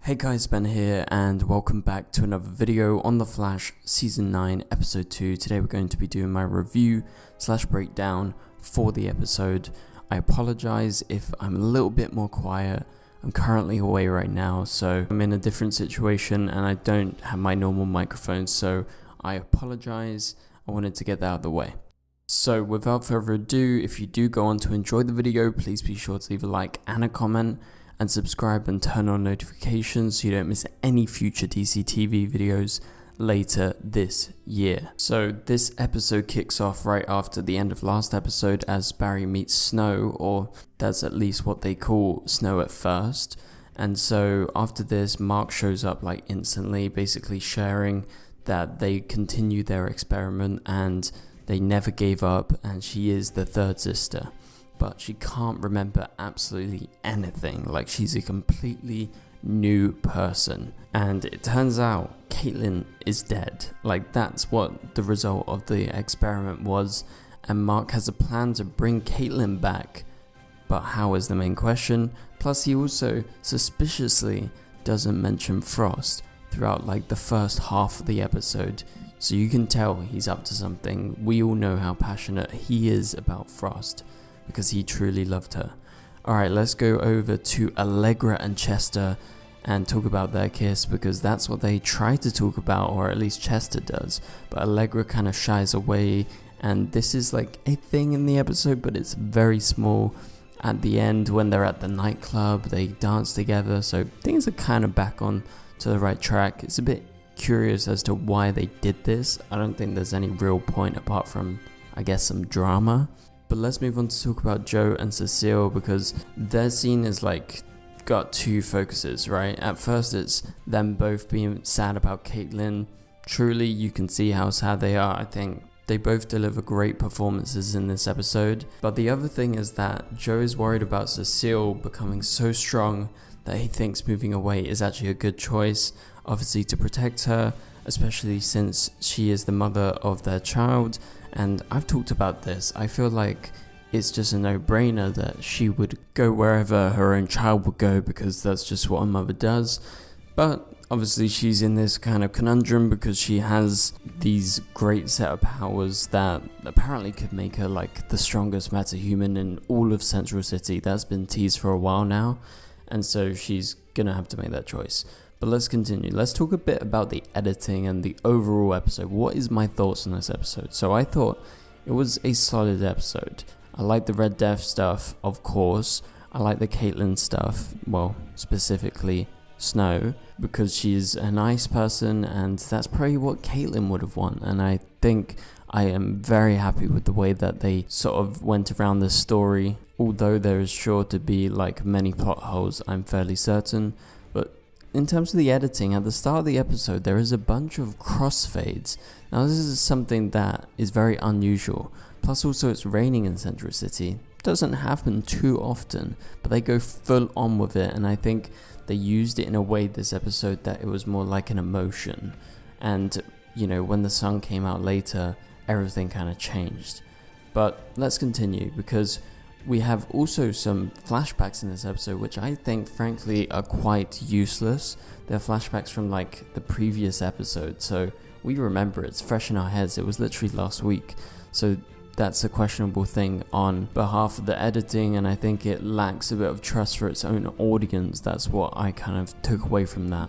Hey guys, Ben here and welcome back to another video on The Flash Season 9 Episode 2. Today we're going to be doing my review / breakdown for the episode. I apologize if I'm a little bit more quiet. I'm currently away right now, so I'm in a different situation and I don't have my normal microphone, so I apologize. I wanted to get that out of the way. So without further ado, if you do go on to enjoy the video, please be sure to leave a like and a comment. And subscribe and turn on notifications so you don't miss any future DCTV videos later this year. So this episode kicks off right after the end of last episode as Barry meets Snow, or that's at least what they call Snow at first. And so after this, Mark shows up like instantly, basically sharing that they continue their experiment and they never gave up, and she is the third sister. But she can't remember absolutely anything, like she's a completely new person. And it turns out Kaitlyn is dead. Like that's what the result of the experiment was, and Mark has a plan to bring Kaitlyn back. But how is the main question. Plus he also suspiciously doesn't mention Frost throughout like the first half of the episode. So you can tell he's up to something. We all know how passionate he is about Frost, because he truly loved her. Alright, let's go over to Allegra and Chester and talk about their kiss, because that's what they try to talk about, or at least Chester does. But Allegra kind of shies away, and this is like a thing in the episode, but it's very small. At the end, when they're at the nightclub, they dance together, so things are kind of back on to the right track. It's a bit curious as to why they did this. I don't think there's any real point apart from, I guess, some drama. But let's move on to talk about Joe and Cecile, because their scene is like got two focuses, right? At first it's them both being sad about Kaitlyn. Truly you can see how sad they are. I think they both deliver great performances in this episode. But the other thing is that Joe is worried about Cecile becoming so strong that he thinks moving away is actually a good choice, obviously to protect her, especially since she is the mother of their child. And I've talked about this. I feel like it's just a no-brainer that she would go wherever her own child would go, because that's just what a mother does. But obviously she's in this kind of conundrum because she has these great set of powers that apparently could make her like the strongest metahuman in all of Central City. That's been teased for a while now, and so she's gonna have to make that choice. But let's continue. Let's talk a bit about the editing and the overall episode. What is my thoughts on this episode? So I thought it was a solid episode. I like the Red Death stuff, of course. I like the Kaitlyn stuff, well, specifically Snow, because she's a nice person, and that's probably what Kaitlyn would have won. And I think I am very happy with the way that they sort of went around this story. Although there is sure to be like many plot holes, I'm fairly certain. In terms of the editing, at the start of the episode, there is a bunch of crossfades. Now this is something that is very unusual. Plus also it's raining in Central City. Doesn't happen too often, but they go full on with it, and I think they used it in a way this episode that it was more like an emotion. And, you know, when the sun came out later, everything kind of changed. But let's continue, because we have also some flashbacks in this episode, which I think frankly are quite useless. They're flashbacks from like the previous episode, so we remember it's fresh in our heads. It was literally last week, so that's a questionable thing on behalf of the editing, and I think it lacks a bit of trust for its own audience. That's what I kind of took away from that.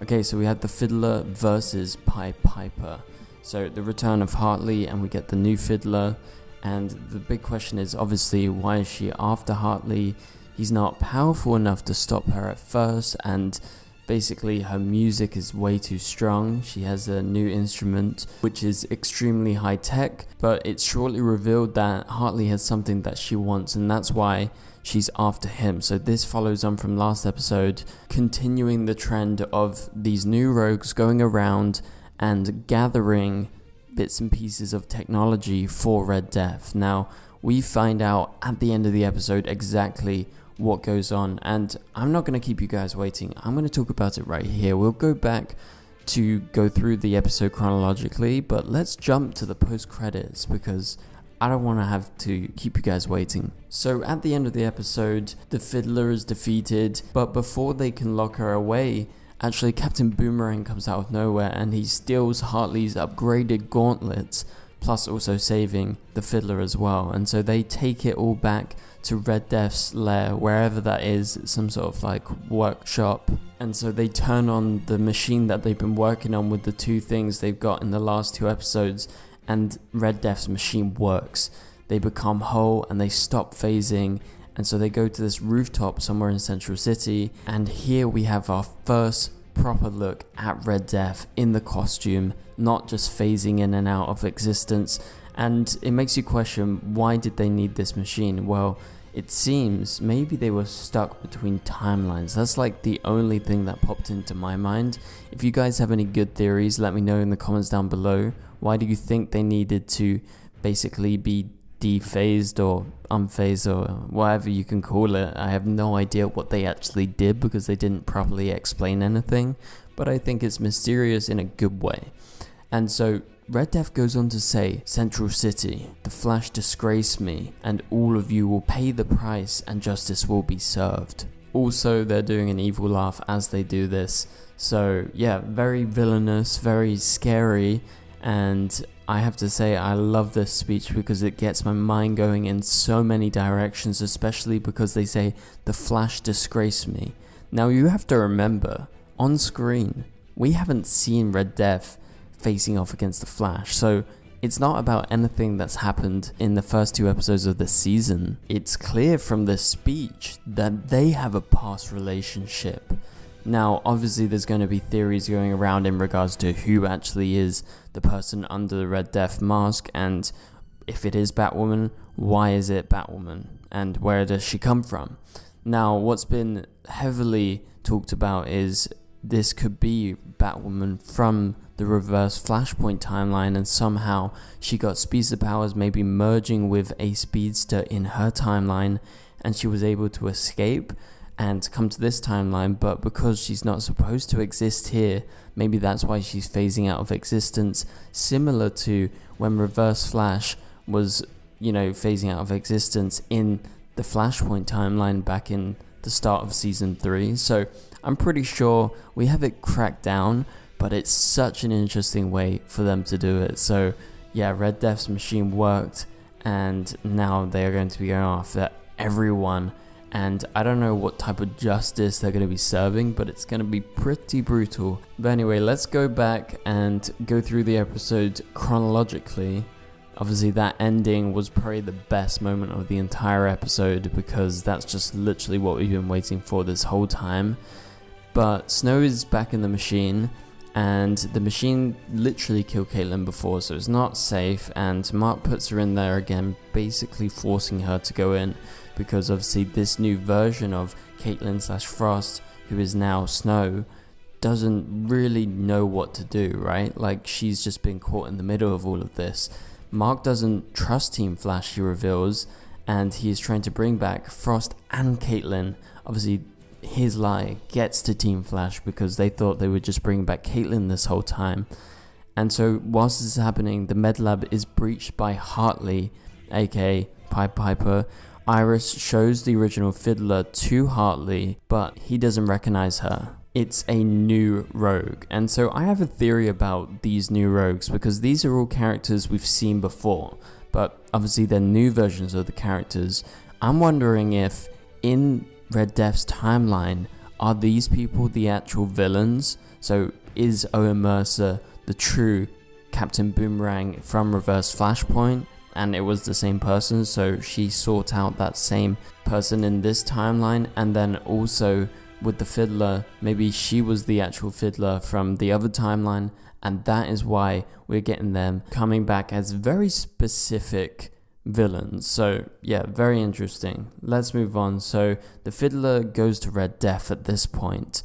Okay, so we had the Fiddler versus Pied Piper. So the return of Hartley, and we get the new Fiddler. And the big question is obviously, why is she after Hartley? He's not powerful enough to stop her at first, and basically her music is way too strong. She has a new instrument which is extremely high tech, but it's shortly revealed that Hartley has something that she wants, and that's why she's after him. So this follows on from last episode, continuing the trend of these new rogues going around and gathering bits and pieces of technology for Red Death. Now, we find out at the end of the episode exactly what goes on, and I'm not going to keep you guys waiting. I'm going to talk about it right here. We'll go back to go through the episode chronologically, but let's jump to the post-credits, because I don't want to have to keep you guys waiting. So at the end of the episode, the Fiddler is defeated, but before they can lock her away, actually Captain Boomerang comes out of nowhere and he steals Hartley's upgraded gauntlets, plus also saving the Fiddler as well. And so they take it all back to Red Death's lair, wherever that is, some sort of like workshop. And so they turn on the machine that they've been working on with the two things they've got in the last two episodes, and Red Death's machine works. They become whole and they stop phasing, and so they go to this rooftop somewhere in Central City, and here we have our first proper look at Red Death in the costume, not just phasing in and out of existence. And it makes you question, why did they need this machine? Well, it seems maybe they were stuck between timelines. That's like the only thing that popped into my mind. If you guys have any good theories, let me know in the comments down below. Why do you think they needed to basically be dephased or unphased or whatever you can call it? I have no idea what they actually did because they didn't properly explain anything, but I think it's mysterious in a good way. And so Red Death goes on to say, Central City, the Flash disgraced me, and all of you will pay the price and justice will be served. Also, they're doing an evil laugh as they do this. So yeah, very villainous, very scary, and I have to say I love this speech because it gets my mind going in so many directions, especially because they say, the Flash disgraced me. Now you have to remember, on screen, we haven't seen Red Death facing off against the Flash, so it's not about anything that's happened in the first two episodes of the season. It's clear from this speech that they have a past relationship. Now obviously there's going to be theories going around in regards to who actually is the person under the Red Death mask, and if it is Batwoman, why is it Batwoman and where does she come from? Now what's been heavily talked about is this could be Batwoman from the reverse Flashpoint timeline, and somehow she got speedster powers, maybe merging with a speedster in her timeline, and she was able to escape and come to this timeline, but because she's not supposed to exist here, maybe that's why she's phasing out of existence, similar to when Reverse Flash was, phasing out of existence in the Flashpoint timeline back in the start of season 3. So I'm pretty sure we have it cracked down, but it's such an interesting way for them to do it. So yeah, Red Death's machine worked, and now they're going to be going after everyone. And I don't know what type of justice they're going to be serving, but it's going to be pretty brutal. But anyway, let's go back and go through the episode chronologically. Obviously that ending was probably the best moment of the entire episode, because that's just literally what we've been waiting for this whole time. But Snow is back in the machine, and the machine literally killed Kaitlyn before, so it's not safe, and Mark puts her in there again, basically forcing her to go in, because obviously this new version of Kaitlyn/Frost, who is now Snow, doesn't really know what to do, right? Like, she's just been caught in the middle of all of this. Mark doesn't trust Team Flash, he reveals, and he is trying to bring back Frost and Kaitlyn. Obviously, his lie gets to Team Flash because they thought they would just bring back Kaitlyn this whole time. And so whilst this is happening, the med lab is breached by Hartley, aka Pied Piper. Iris shows the original Fiddler to Hartley, but he doesn't recognize her. It's a new rogue. And so I have a theory about these new rogues, because these are all characters we've seen before, but obviously they're new versions of the characters. I'm wondering if in Red Death's timeline, are these people the actual villains? So is Owen Mercer the true Captain Boomerang from Reverse Flashpoint, and it was the same person, so she sought out that same person in this timeline? And then also with the Fiddler, maybe she was the actual Fiddler from the other timeline, and that is why we're getting them coming back as very specific villains. So yeah, very interesting. Let's move on. So the Fiddler goes to Red Death at this point,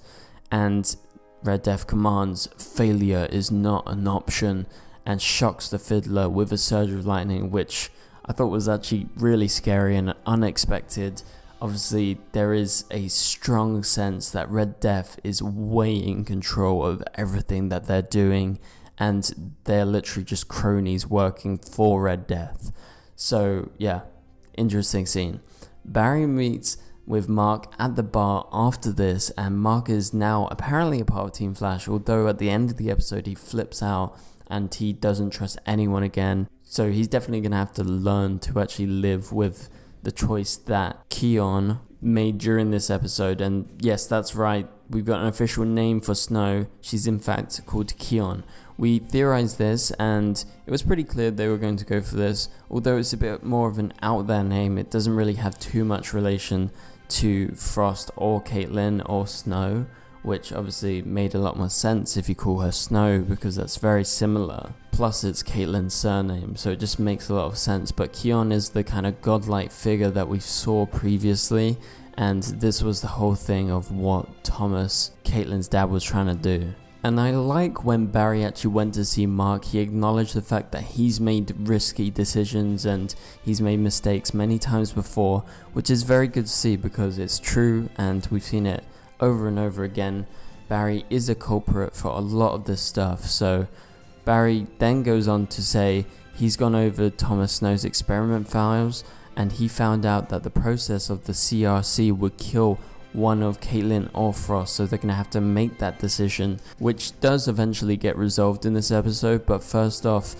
and Red Death commands failure is not an option, and shocks the Fiddler with a surge of lightning, which I thought was actually really scary and unexpected. Obviously, there is a strong sense that Red Death is way in control of everything that they're doing, and they're literally just cronies working for Red Death. So yeah, interesting scene. Barry meets with Mark at the bar after this, and Mark is now apparently a part of Team Flash, although at the end of the episode he flips out and he doesn't trust anyone again. So he's definitely going to have to learn to actually live with the choice that Keon made during this episode. And yes, that's right, we've got an official name for Snow. She's in fact called Keon. We theorized this and it was pretty clear they were going to go for this. Although it's a bit more of an out there name, it doesn't really have too much relation to Frost or Kaitlyn or Snow, which obviously made a lot more sense if you call her Snow because that's very similar. Plus it's Kaitlyn's surname, so it just makes a lot of sense. But Keon is the kind of godlike figure that we saw previously, and this was the whole thing of what Thomas, Kaitlyn's dad, was trying to do. And I like when Barry actually went to see Mark, he acknowledged the fact that he's made risky decisions and he's made mistakes many times before, which is very good to see because it's true and we've seen it over and over again. Barry is a culprit for a lot of this stuff. So Barry then goes on to say he's gone over Thomas Snow's experiment files and he found out that the process of the CRC would kill one of Kaitlyn or Frost, so they're going to have to make that decision, which does eventually get resolved in this episode. But first off,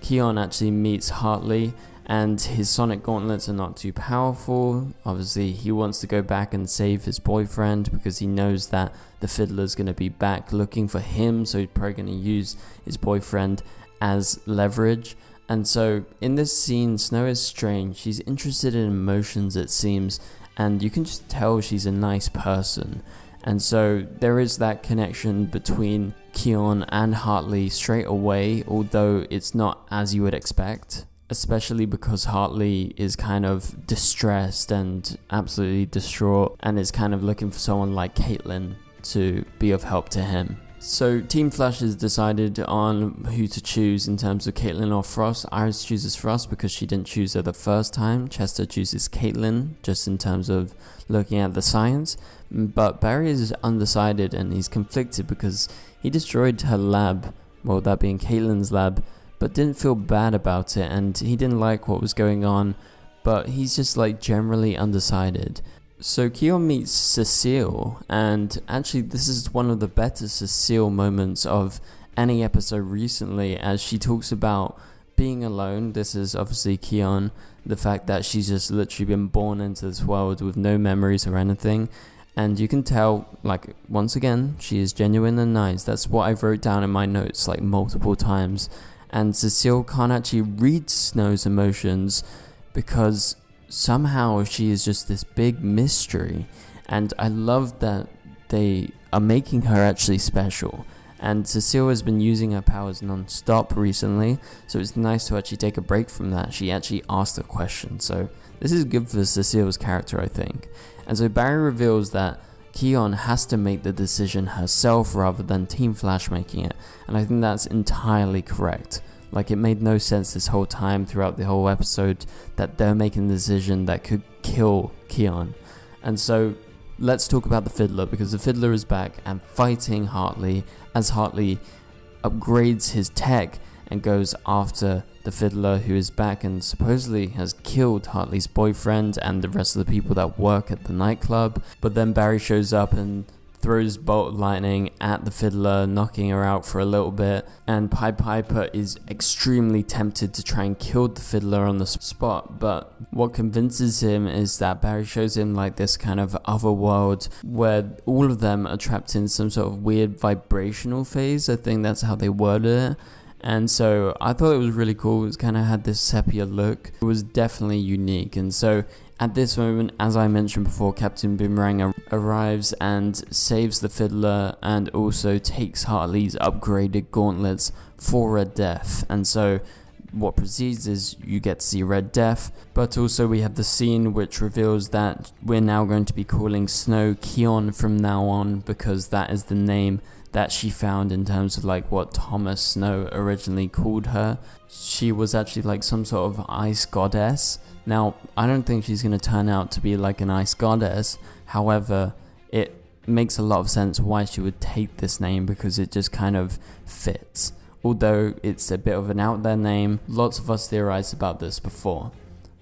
Keon actually meets Hartley and his sonic gauntlets are not too powerful. Obviously he wants to go back and save his boyfriend because he knows that the Fiddler's going to be back looking for him, so he's probably going to use his boyfriend as leverage. And so in this scene, Snow is strange. She's interested in emotions, it seems, and you can just tell she's a nice person. And so there is that connection between Keon and Hartley straight away, although it's not as you would expect, especially because Hartley is kind of distressed and absolutely distraught and is kind of looking for someone like Kaitlyn to be of help to him. So Team Flash has decided on who to choose in terms of Kaitlyn or Frost. Iris chooses Frost because she didn't choose her the first time. Chester chooses Kaitlyn just in terms of looking at the science. But Barry is undecided and he's conflicted because he destroyed her lab, well, that being Kaitlyn's lab, but didn't feel bad about it and he didn't like what was going on, but he's just like generally undecided. So Keon meets Cecile, and actually this is one of the better Cecile moments of any episode recently, as she talks about being alone. This is obviously Keon, the fact that she's just literally been born into this world with no memories or anything, and you can tell, like, once again, she is genuine and nice. That's what I wrote down in my notes like multiple times. And Cecile can't actually read Snow's emotions because somehow she is just this big mystery, and I love that they are making her actually special. And Cecile has been using her powers non-stop recently, so it's nice to actually take a break from that. She actually asked a question, so this is good for Cecile's character, I think. And so Barry reveals that Keon has to make the decision herself rather than Team Flash making it, and I think that's entirely correct. Like, it made no sense this whole time throughout the whole episode that they're making a decision that could kill Keon. And so let's talk about the Fiddler, because the Fiddler is back and fighting Hartley as Hartley upgrades his tech and goes after the Fiddler, who is back and supposedly has killed Hartley's boyfriend and the rest of the people that work at the nightclub. But then Barry shows up and throws bolt lightning at the Fiddler, knocking her out for a little bit, and Pied Piper is extremely tempted to try and kill the Fiddler on the spot, but what convinces him is that Barry shows him like this kind of other world where all of them are trapped in some sort of weird vibrational phase. I think that's how they worded it. And so I thought it was really cool. It kind of had this sepia look. It was definitely unique. And so at this moment, as I mentioned before, Captain Boomerang arrives and saves the Fiddler and also takes Hartley's upgraded gauntlets for Red Death. And so what proceeds is you get to see Red Death, but also we have the scene which reveals that we're now going to be calling Snow Keon from now on, because that is the name that she found in terms of like what Thomas Snow originally called her. She was actually like some sort of ice goddess. Now, I don't think she's going to turn out to be like an ice goddess. However, it makes a lot of sense why she would take this name, because it just kind of fits. although it's a bit of an out there name. Lots of us theorized about this before.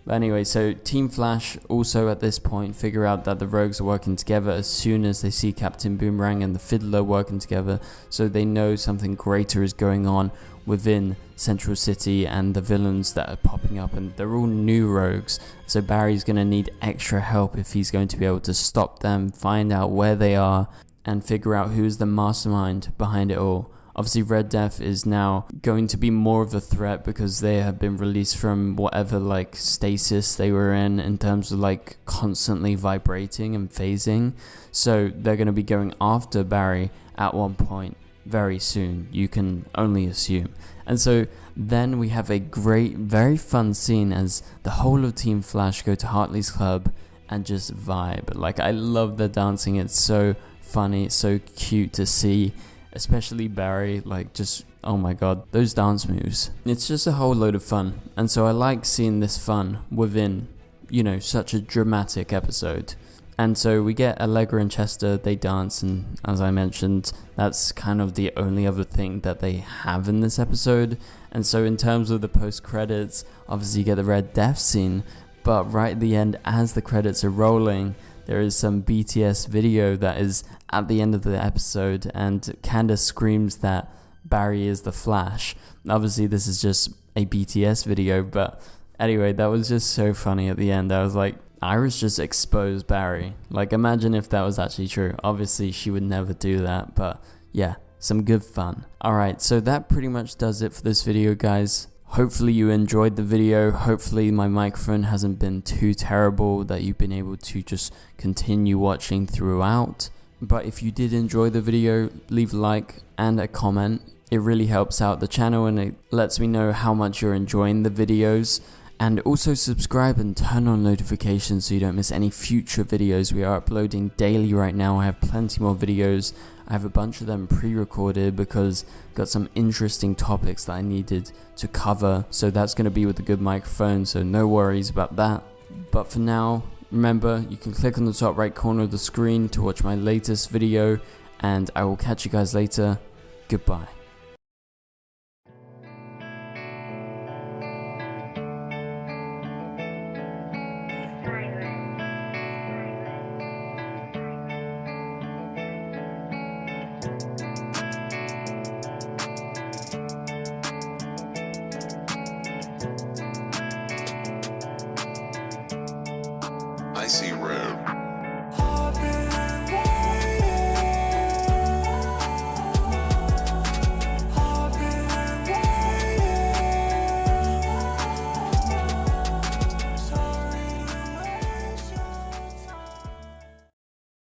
But anyway, so Team Flash also at this point figure out that the Rogues are working together as soon as they see Captain Boomerang and the Fiddler working together, so they know something greater is going on within Central City and the villains that are popping up, and they're all new Rogues, so Barry's going to need extra help if he's going to be able to stop them, find out where they are, and figure out who is the mastermind behind it all. Obviously, Red Death is now going to be more of a threat because they have been released from whatever like stasis they were in terms of like constantly vibrating and phasing. So they're going to be going after Barry at one point very soon. You can only assume. And so then we have a great, very fun scene as the whole of Team Flash go to Hartley's club and just vibe. Like, I love the dancing. It's so funny. It's so cute to see. Especially Barry, like, just, oh my god, those dance moves. It's just a whole load of fun, and so I like seeing this fun within, you know, such a dramatic episode. And so we get Allegra and Chester, they dance, and as I mentioned, that's kind of the only other thing that they have in this episode. And so in terms of the post-credits, obviously you get the Red Death scene, but right at the end, as the credits are rolling, there is some BTS video that is at the end of the episode, and Candace screams that Barry is the Flash. Obviously, this is just a BTS video, but anyway, that was just so funny at the end. I was like, Iris just exposed Barry. Like, imagine if that was actually true. Obviously, she would never do that, but yeah, some good fun. Alright, so that pretty much does it for this video, guys. Hopefully you enjoyed the video. Hopefully my microphone hasn't been too terrible that you've been able to just continue watching throughout. But if you did enjoy the video, leave a like and a comment. It really helps out the channel and it lets me know how much you're enjoying the videos. And also subscribe and turn on notifications so you don't miss any future videos. We are uploading daily right now. I have plenty more videos. I have a bunch of them pre-recorded because I've got some interesting topics that I needed to cover. So that's going to be with a good microphone, so no worries about that. But for now, remember, you can click on the top right corner of the screen to watch my latest video. And I will catch you guys later. Goodbye. I see red.